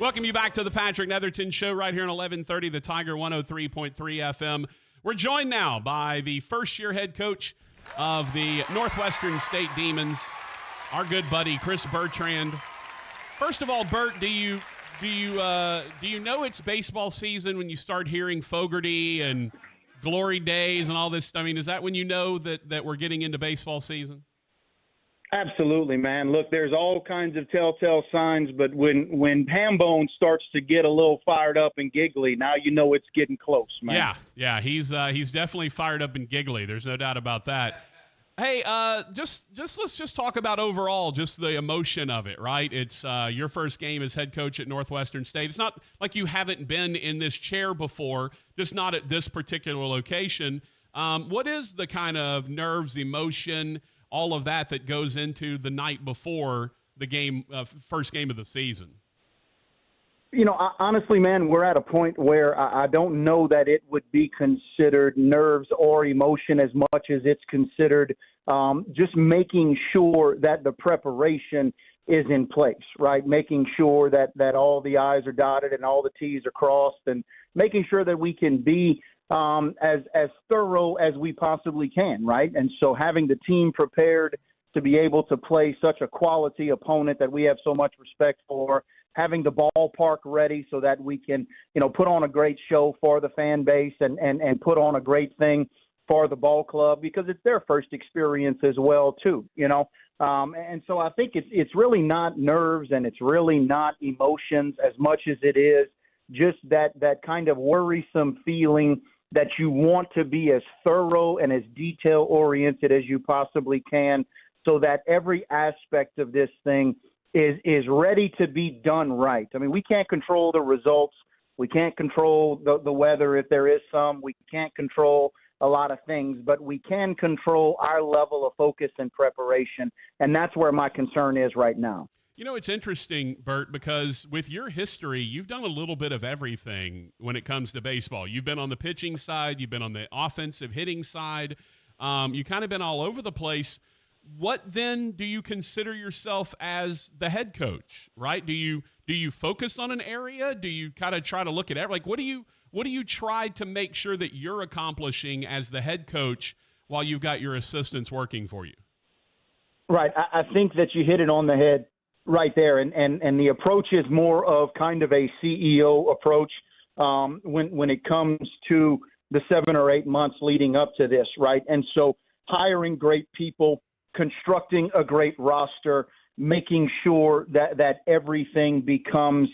Welcome you back to the Patrick Netherton Show right here on 1130, the Tiger 103.3 FM. We're joined now by the first-year head coach of the Northwestern State Demons, our good buddy Chris Bertrand. First of all, Bert, do you know it's baseball season when you start hearing Fogarty and Glory Days and all this? I mean, is that when you know that we're getting into baseball season? Absolutely, man. Look, there's all kinds of telltale signs, but when Hambone starts to get a little fired up and giggly, now you know it's getting close, man. Yeah, he's definitely fired up and giggly. There's no doubt about that. Hey, just let's talk about overall just the emotion of it, right? It's your first game as head coach at Northwestern State. It's not like you haven't been in this chair before, just not at this particular location. What is the kind of nerves, emotion, all of that goes into the night before the game, first game of the season? You know, honestly, man, we're at a point where I don't know that it would be considered nerves or emotion as much as it's considered just making sure that the preparation is in place, right? Making sure that all the I's are dotted and all the T's are crossed, and making sure that we can be as thorough as we possibly can, right? And so having the team prepared to be able to play such a quality opponent that we have so much respect for, having the ballpark ready so that we can, put on a great show for the fan base and put on a great thing for the ball club, because it's their first experience as well, too, And so I think it's really not nerves and it's really not emotions as much as it is just that kind of worrisome feeling that you want to be as thorough and as detail-oriented as you possibly can so that every aspect of this thing is ready to be done right. I mean, we can't control the results. We can't control the weather if there is some. We can't control a lot of things, but we can control our level of focus and preparation, and that's where my concern is right now. You know, it's interesting, Bert, because with your history, you've done a little bit of everything when it comes to baseball. You've been on the pitching side. You've been on the offensive hitting side. You've kind of been all over the place. What then do you consider yourself as the head coach, right? Do you focus on an area? Do you kind of try to look at it? Like, what do you try to make sure that you're accomplishing as the head coach while you've got your assistants working for you? Right. I think that you hit it on the head right there. And the approach is more of kind of a CEO approach when it comes to the 7 or 8 months leading up to this, right? And so hiring great people, constructing a great roster, making sure that everything becomes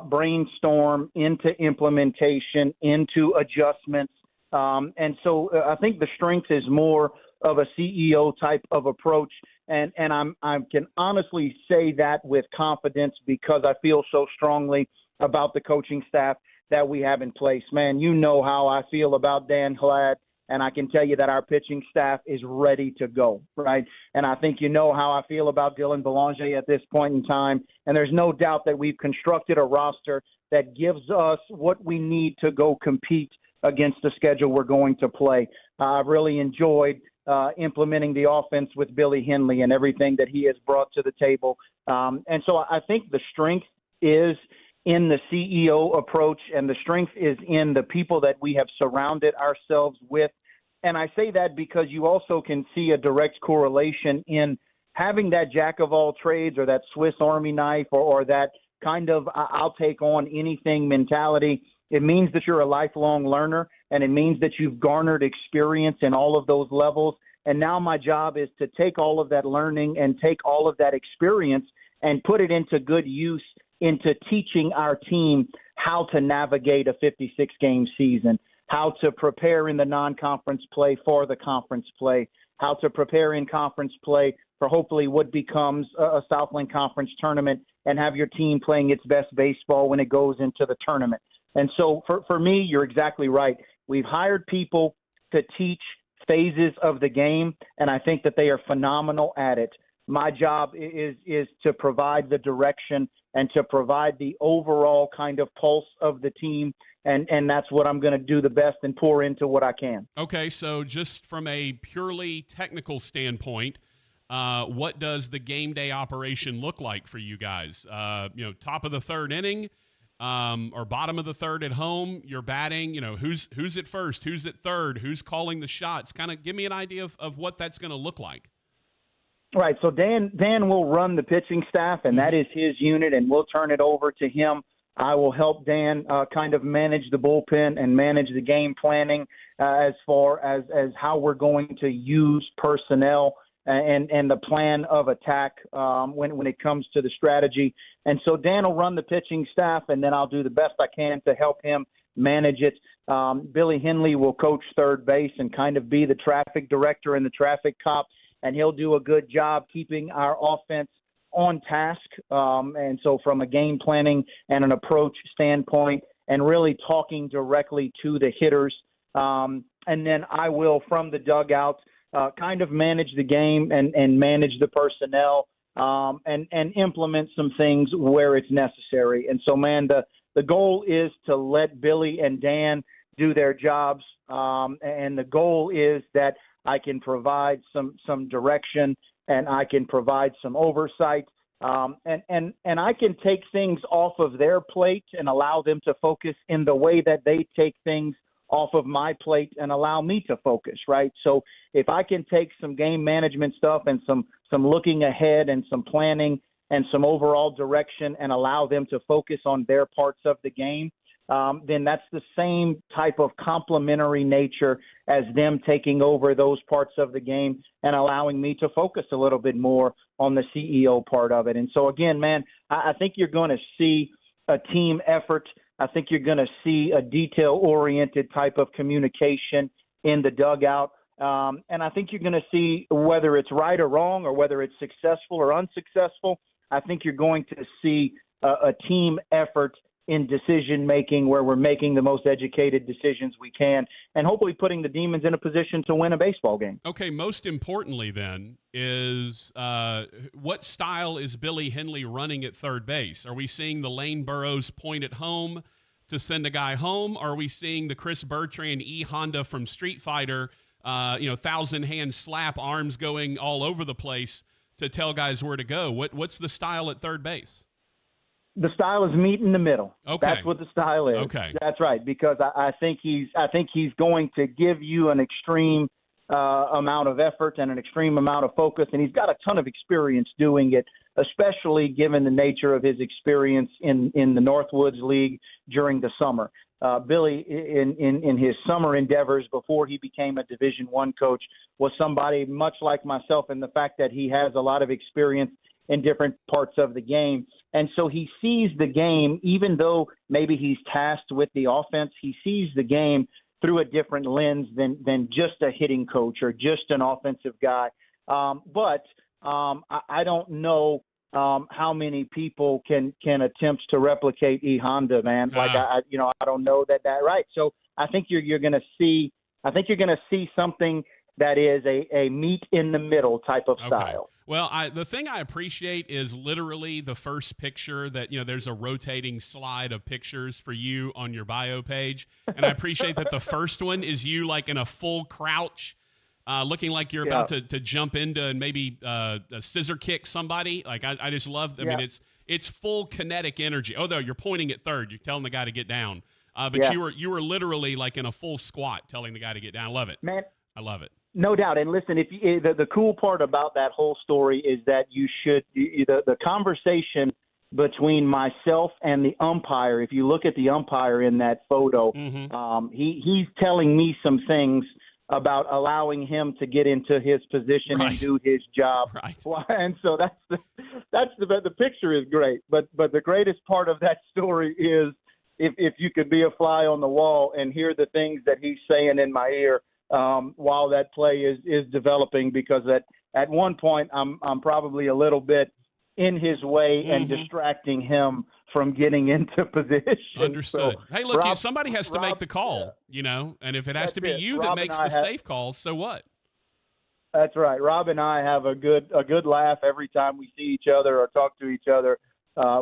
brainstorm into implementation, into adjustments. And so I think the strength is more of a CEO type of approach. And I can honestly say that with confidence because I feel so strongly about the coaching staff that we have in place. Man, you know how I feel about Dan Glad, and I can tell you that our pitching staff is ready to go, right? And I think you know how I feel about Dylan Belanger at this point in time, and there's no doubt that we've constructed a roster that gives us what we need to go compete against the schedule we're going to play. I've really enjoyed implementing the offense with Billy Henley and everything that he has brought to the table. And so I think the strength is in the CEO approach, and the strength is in the people that we have surrounded ourselves with. And I say that because you also can see a direct correlation in having that jack of all trades or that Swiss Army knife or that kind of I'll take on anything mentality. It means that you're a lifelong learner, and it means that you've garnered experience in all of those levels. And now my job is to take all of that learning and take all of that experience and put it into good use into teaching our team how to navigate a 56-game season, how to prepare in the non-conference play for the conference play, how to prepare in conference play for hopefully what becomes a Southland Conference tournament, and have your team playing its best baseball when it goes into the tournament. And so for me, you're exactly right. We've hired people to teach phases of the game, and I think that they are phenomenal at it. My job is to provide the direction and to provide the overall kind of pulse of the team, and that's what I'm going to do the best and pour into what I can. Okay, so just from a purely technical standpoint, what does the game day operation look like for you guys? Top of the third inning, or bottom of the third at home, you're batting, who's at first, who's at third, who's calling the shots? Kind of give me an idea of what that's going to look like. Right. So Dan will run the pitching staff, and that is his unit, and we'll turn it over to him. I will help Dan kind of manage the bullpen and manage the game planning as far as how we're going to use personnel and the plan of attack when it comes to the strategy. And so Dan will run the pitching staff, and then I'll do the best I can to help him manage it. Billy Henley will coach third base and kind of be the traffic director and the traffic cop, and he'll do a good job keeping our offense on task. And so from a game planning and an approach standpoint, and really talking directly to the hitters. And then I will, from the dugout, kind of manage the game and manage the personnel and implement some things where it's necessary. And so, man, the goal is to let Billy and Dan do their jobs. And the goal is that I can provide some direction and I can provide some oversight. And I can take things off of their plate and allow them to focus in the way that they take things off of my plate and allow me to focus, right? So if I can take some game management stuff and some looking ahead and some planning and some overall direction and allow them to focus on their parts of the game, then that's the same type of complementary nature as them taking over those parts of the game and allowing me to focus a little bit more on the CEO part of it. And so, again, man, I think you're going to see a team effort. I think you're going to see a detail-oriented type of communication in the dugout. And I think you're going to see, whether it's right or wrong or whether it's successful or unsuccessful, I think you're going to see a team effort in decision-making where we're making the most educated decisions we can and hopefully putting the Demons in a position to win a baseball game. Okay, most importantly then is what style is Billy Henley running at third base? Are we seeing the Lane Burroughs point at home to send a guy home? Are we seeing the Chris Bertrand E-Honda from Street Fighter, thousand-hand slap, arms going all over the place to tell guys where to go? What's the style at third base? The style is meet in the middle. Okay. That's what the style is. Okay. That's right, because I think he's going to give you an extreme amount of effort and an extreme amount of focus, and he's got a ton of experience doing it, especially given the nature of his experience in the Northwoods League during the summer. Billy, in his summer endeavors before he became a Division I coach, was somebody much like myself in the fact that he has a lot of experience in different parts of the game. And so he sees the game, even though maybe he's tasked with the offense, he sees the game through a different lens than just a hitting coach or just an offensive guy. But I don't know how many people can attempt to replicate E Honda, man. Like I don't know that right. So I think you're going to see. I think you're going to see something that is a meet in the middle type of style. Well, the thing I appreciate is literally the first picture that, there's a rotating slide of pictures for you on your bio page. And I appreciate that the first one is you like in a full crouch, looking like you're about to jump into and maybe a scissor kick somebody. Like I just love, I mean, it's full kinetic energy. Oh, no, you're pointing at third. You're telling the guy to get down. But you were literally like in a full squat telling the guy to get down. I love it. Man, I love it. No doubt. And listen, the cool part about that whole story is that the conversation between myself and the umpire, if you look at the umpire in that photo, he's telling me some things about allowing him to get into his position and do his job. Right. And so the picture is great. But the greatest part of that story is if you could be a fly on the wall and hear the things that he's saying in my ear while that play is developing, because at one point I'm probably a little bit in his way and distracting him from getting into position. Understood. So, hey, look, somebody has to make the call, and if it has to be you that makes the safe call, so what? That's right. Rob and I have a good laugh every time we see each other or talk to each other.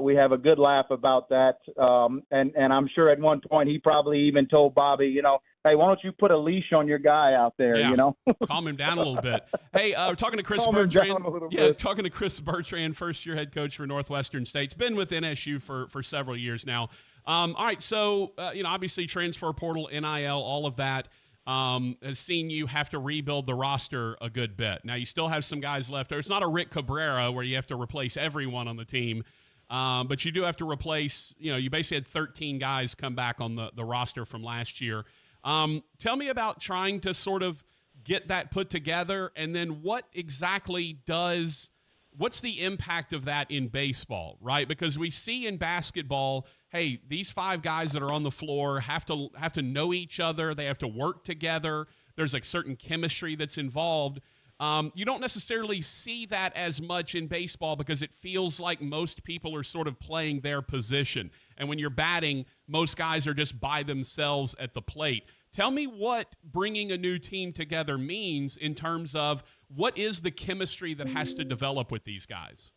We have a good laugh about that. And I'm sure at one point he probably even told Bobby, hey, why don't you put a leash on your guy out there, Yeah. Calm him down a little bit. Hey, we're talking to Chris Bertrand. Talking to Chris Bertrand, first-year head coach for Northwestern State. It's been with NSU for several years now. All right, so, obviously transfer portal, NIL, all of that has seen you have to rebuild the roster a good bit. Now, you still have some guys left. It's not a Rick Cabrera where you have to replace everyone on the team, but you do have to replace, you basically had 13 guys come back on the roster from last year. Tell me about trying to sort of get that put together, and then what's the impact of that in baseball, right? Because we see in basketball, hey, these 5 guys that are on the floor have to know each other. They have to work together. There's like certain chemistry that's involved. You don't necessarily see that as much in baseball because it feels like most people are sort of playing their position. And when you're batting, most guys are just by themselves at the plate. Tell me what bringing a new team together means in terms of what is the chemistry that has to develop with these guys?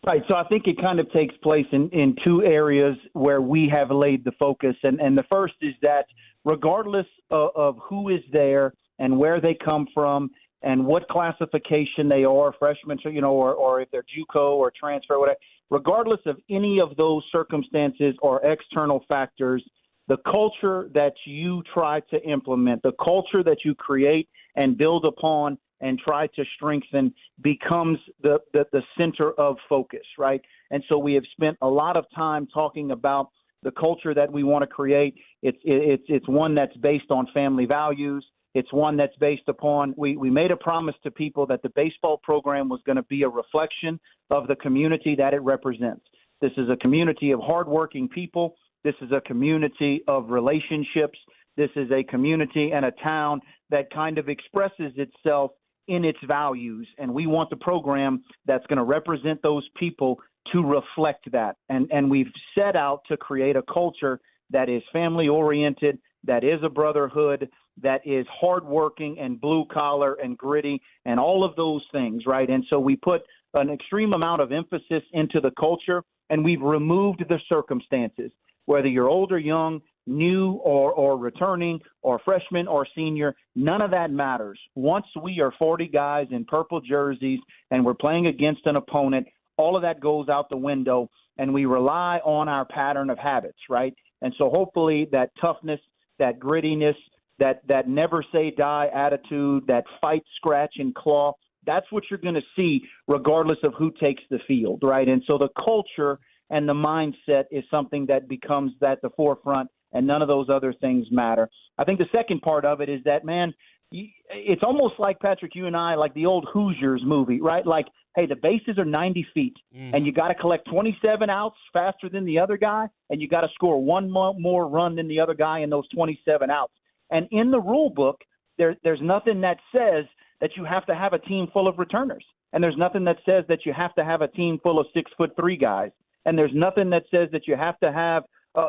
Right. So I think it kind of takes place in 2 areas where we have laid the focus. And the first is that regardless of who is there and where they come from and what classification they are, freshmen, or if they're JUCO or transfer, or whatever, regardless of any of those circumstances or external factors, the culture that you try to implement, the culture that you create and build upon and try to strengthen becomes the center of focus, right? And so we have spent a lot of time talking about the culture that we want to create. It's one that's based on family values. It's one that's based upon, we made a promise to people that the baseball program was going to be a reflection of the community that it represents. This is a community of hardworking people. This is a community of relationships. This is a community and a town that kind of expresses itself in its values. And we want the program that's going to represent those people to reflect that. And we've set out to create a culture that is family-oriented, that is a brotherhood, that is hardworking and blue-collar and gritty and all of those things, right? And so we put an extreme amount of emphasis into the culture, and we've removed the circumstances. Whether you're old or young, new or returning, or freshman or senior, none of that matters. Once we are 40 guys in purple jerseys and we're playing against an opponent, all of that goes out the window, and we rely on our pattern of habits, right? And so hopefully that toughness, that grittiness, that never say die attitude, that fight, scratch, and claw, that's what you're going to see regardless of who takes the field, right? And so the culture and the mindset is something that becomes at the forefront, and none of those other things matter. I think the second part of it is that, man, it's almost like, Patrick, you and I, like the old Hoosiers movie, right? Like, hey, the bases are 90 feet, and you got to collect 27 outs faster than the other guy, and you got to score one more run than the other guy in those 27 outs. And in the rule book, there's nothing that says that you have to have a team full of returners, and there's nothing that says that you have to have a team full of 6'3" guys, and there's nothing that says that you have to have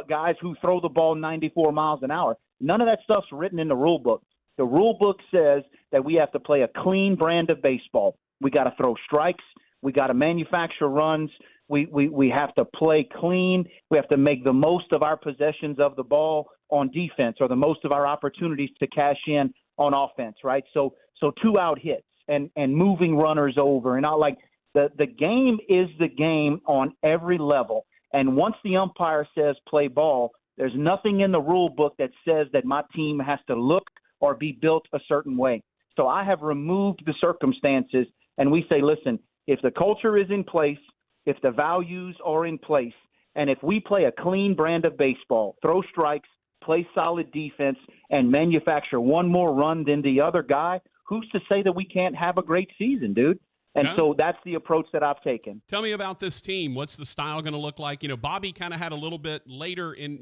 guys who throw the ball 94 miles an hour. None of that stuff's written in the rule book. The rule book says that we have to play a clean brand of baseball. We got to throw strikes. We got to manufacture runs. We have to play clean. We have to make the most of our possessions of the ball on defense, or the most of our opportunities to cash in on offense, right? So 2-out hits and moving runners over, and all, like the game is the game on every level. And once the umpire says play ball, there's nothing in the rule book that says that my team has to look or be built a certain way. So I have removed the circumstances, and we say, listen, if the culture is in place, if the values are in place, and if we play a clean brand of baseball, throw strikes, play solid defense, and manufacture one more run than the other guy, who's to say that we can't have a great season, dude? And so that's the approach that I've taken. Tell me about this team. What's the style going to look like? Bobby kind of had a little bit later in,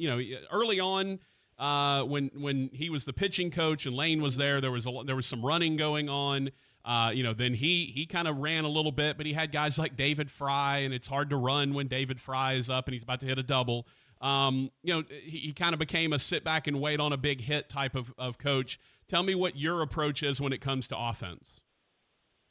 early on when he was the pitching coach and Lane was there. There was some running going on. Then he kind of ran a little bit, but he had guys like David Fry, and it's hard to run when David Fry is up and he's about to hit a double. He kind of became a sit back and wait on a big hit type of coach. Tell me what your approach is when it comes to offense.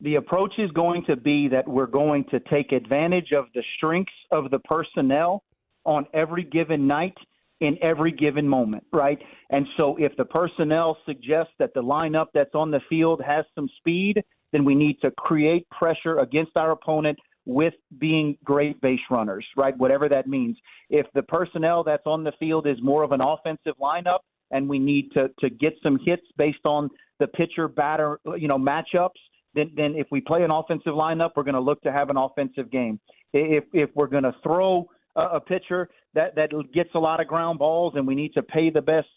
The approach is going to be that we're going to take advantage of the strengths of the personnel on every given night in every given moment, right? And so if the personnel suggests that the lineup that's on the field has some speed, then we need to create pressure against our opponent with being great base runners, right? Whatever that means. If the personnel that's on the field is more of an offensive lineup and we need to get some hits based on the pitcher batter, matchups, then if we play an offensive lineup, we're going to look to have an offensive game. If we're going to throw a pitcher that gets a lot of ground balls and we need to play the best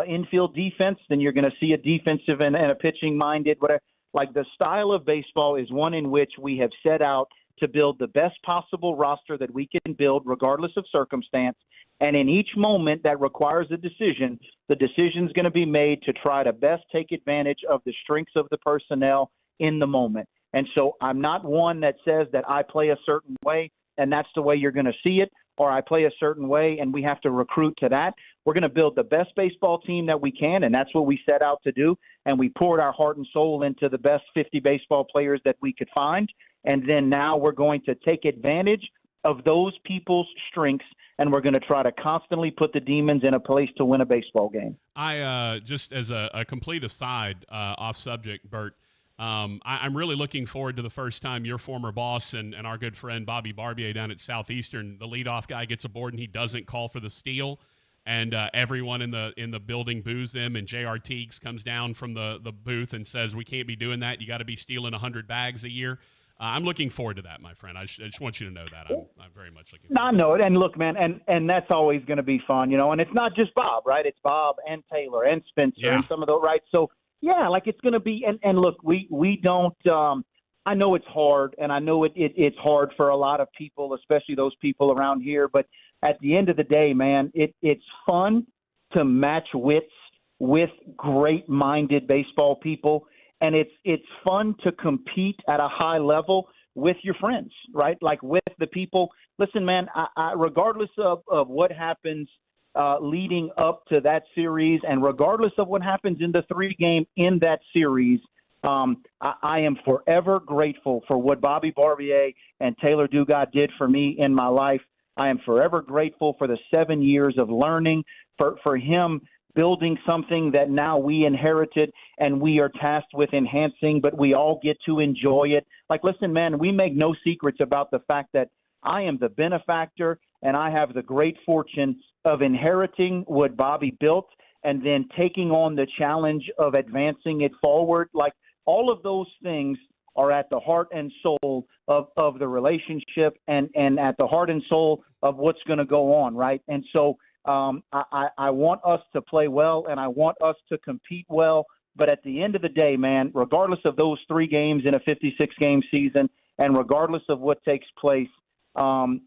infield defense, then you're going to see a defensive and a pitching minded, whatever. Like, the style of baseball is one in which we have set out to build the best possible roster that we can build regardless of circumstance. And in each moment that requires a decision, the decision is going to be made to try to best take advantage of the strengths of the personnel in the moment. And so I'm not one that says that I play a certain way and that's the way you're going to see it, or I play a certain way and we have to recruit to that. We're going to build the best baseball team that we can, and that's what we set out to do. And we poured our heart and soul into the best 50 baseball players that we could find. And then now we're going to take advantage of those people's strengths, and we're going to try to constantly put the demons in a place to win a baseball game. I just as a complete aside, off subject, Bert, I'm really looking forward to the first time your former boss and our good friend Bobby Barbier down at Southeastern, the leadoff guy, gets aboard and he doesn't call for the steal, and everyone in the building boos him, and J.R. Teagues comes down from the booth and says, "We can't be doing that. You got to be stealing 100 bags a year." I'm looking forward to that, my friend. I just want you to know that. I'm very much looking forward. I know it. And look, man, and that's always going to be fun, and it's not just Bob, right? It's Bob and Taylor and Spencer and some of those, right? So, yeah, like it's going to be, and look, we don't, I know it's hard, and I know it's hard for a lot of people, especially those people around here, but at the end of the day, man, it's fun to match wits with great-minded baseball people, and it's fun to compete at a high level with your friends, right? Like with the people. Listen, man, I regardless of what happens leading up to that series, and regardless of what happens in the 3-game in that series, I am forever grateful for what Bobby Barbier and Taylor Dugas did for me in my life. I am forever grateful for the 7 years of learning, for him building something that now we inherited and we are tasked with enhancing, but we all get to enjoy it. Like, listen, man, we make no secrets about the fact that I am the benefactor and I have the great fortune of inheriting what Bobby built and then taking on the challenge of advancing it forward. Like, all of those things are at the heart and soul of the relationship and at the heart and soul of what's going to go on, right? And so I want us to play well and I want us to compete well. But at the end of the day, man, regardless of those 3 games in a 56-game season and regardless of what takes place,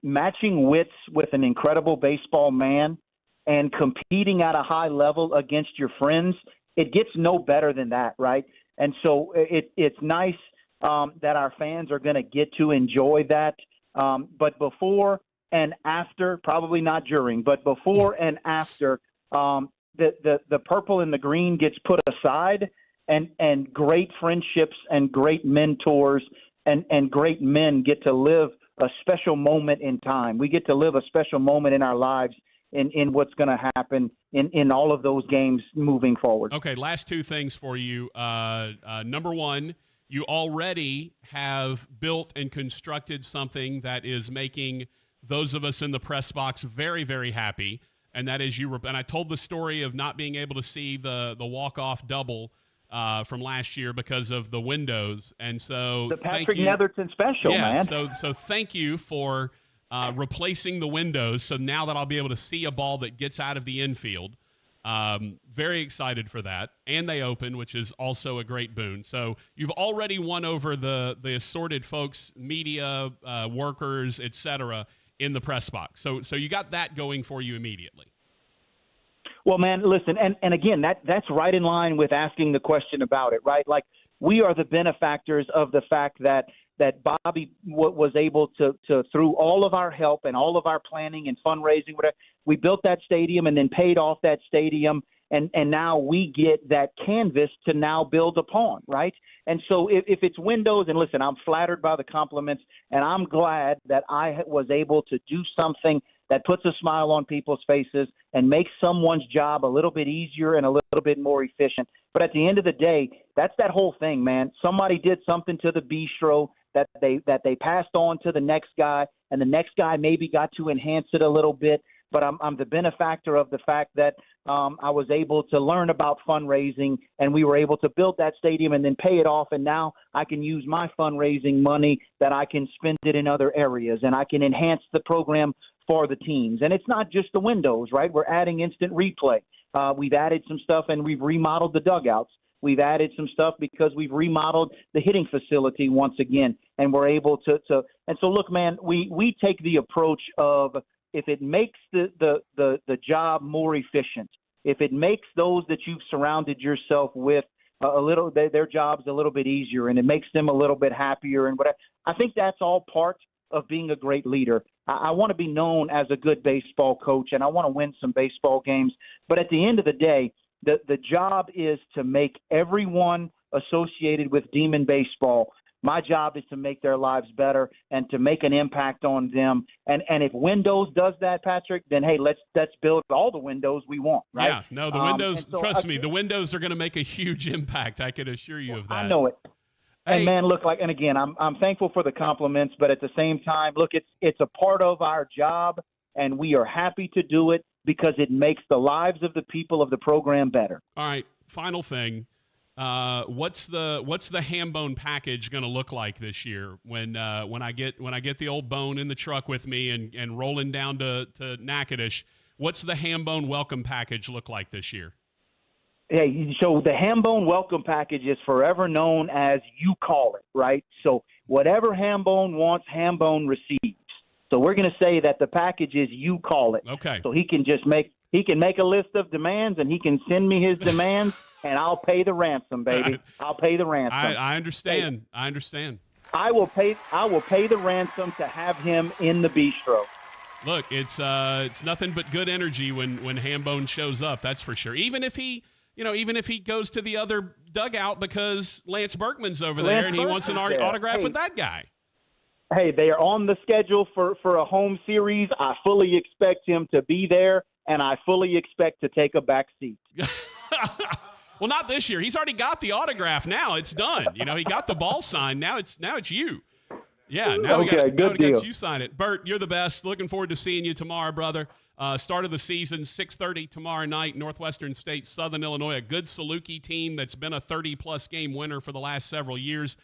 matching wits with an incredible baseball man and competing at a high level against your friends, it gets no better than that, right? And so it's nice that our fans are going to get to enjoy that. But before and after, probably not during, but before and after, the purple and the green gets put aside, and great friendships and great mentors and great men get to live a special moment in time. We get to live a special moment in our lives in what's going to happen in all of those games moving forward. Okay, last 2 things for you. Number one, you already have built and constructed something that is making those of us in the press box very, very happy, and that is and I told the story of not being able to see the walk-off double from last year because of the windows, and so the Patrick Netherton special, man. So thank you for replacing the windows, so now that I'll be able to see a ball that gets out of the infield. Very excited for that, and they open, which is also a great boon. So you've already won over the assorted folks, media, workers, etc., in the press box. So you got that going for you immediately. Well, man, listen, and again, that's right in line with asking the question about it, right? Like, we are the benefactors of the fact that Bobby was able to, through all of our help and all of our planning and fundraising, whatever, we built that stadium and then paid off that stadium And now we get that canvas to now build upon, right? And so if it's windows, and listen, I'm flattered by the compliments, and I'm glad that I was able to do something that puts a smile on people's faces and makes someone's job a little bit easier and a little bit more efficient. But at the end of the day, that's that whole thing, man. Somebody did something to the bistro that they passed on to the next guy, and the next guy maybe got to enhance it a little bit. But I'm the benefactor of the fact that I was able to learn about fundraising, and we were able to build that stadium and then pay it off. And now I can use my fundraising money that I can spend it in other areas, and I can enhance the program for the teams. And it's not just the windows, right? We're adding instant replay. We've added some stuff, and we've remodeled the dugouts. We've added some stuff because we've remodeled the hitting facility once again, and we're able to. And so, look, man, we take the approach of, if it makes the job more efficient, if it makes those that you've surrounded yourself with a little, their jobs a little bit easier, and it makes them a little bit happier, and whatever, I think that's all part of being a great leader. I want to be known as a good baseball coach, and I want to win some baseball games. But at the end of the day, the job is to make everyone associated with Demon baseball. My job is to make their lives better and to make an impact on them. And if Windows does that, Patrick, then hey, let's build all the windows we want, right? Yeah, no, the windows. So trust me, the windows are going to make a huge impact. I can assure you of that. I know it. Hey. And man, look, like, and again, I'm thankful for the compliments, but at the same time, look, it's a part of our job, and we are happy to do it because it makes the lives of the people of the program better. All right, final thing. What's the Hambone package going to look like this year when I get the old bone in the truck with me and rolling down to Natchitoches? What's the Hambone welcome package look like this year? Hey, so the Hambone welcome package is forever known as you call it, right? So whatever Hambone wants, Hambone receives. So we're going to say that the package is you call it. Okay. So he can make a list of demands, and he can send me his demands, and I'll pay the ransom, baby. I'll pay the ransom. I understand. Hey, I understand. I will pay the ransom to have him in the bistro. Look, it's nothing but good energy when Hambone shows up. That's for sure. Even if he goes to the other dugout because Lance Berkman's over there and he wants an autograph with that guy. Hey, they are on the schedule for a home series. I fully expect him to be there, and I fully expect to take a back seat. Well, not this year. He's already got the autograph. Now it's done. He got the ball signed. Now it's you. Yeah. Now we got you sign it. Bert, you're the best. Looking forward to seeing you tomorrow, brother. Start of the season, 6:30 tomorrow night, Northwestern State, Southern Illinois, a good Saluki team that's been a 30-plus game winner for the last several years.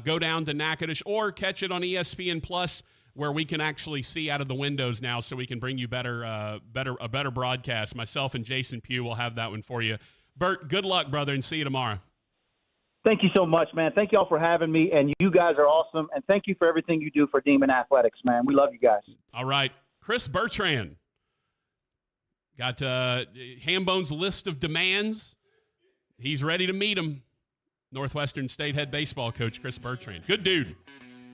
Go down to Natchitoches or catch it on ESPN Plus, where we can actually see out of the windows now, so we can bring you a better broadcast. Myself and Jason Pugh will have that one for you. Bert, good luck, brother, and see you tomorrow. Thank you so much, man. Thank you all for having me, and you guys are awesome. And thank you for everything you do for Demon Athletics, man. We love you guys. All right. Chris Bertrand got Hambone's list of demands. He's ready to meet him. Northwestern State head baseball coach Chris Bertrand. Good dude.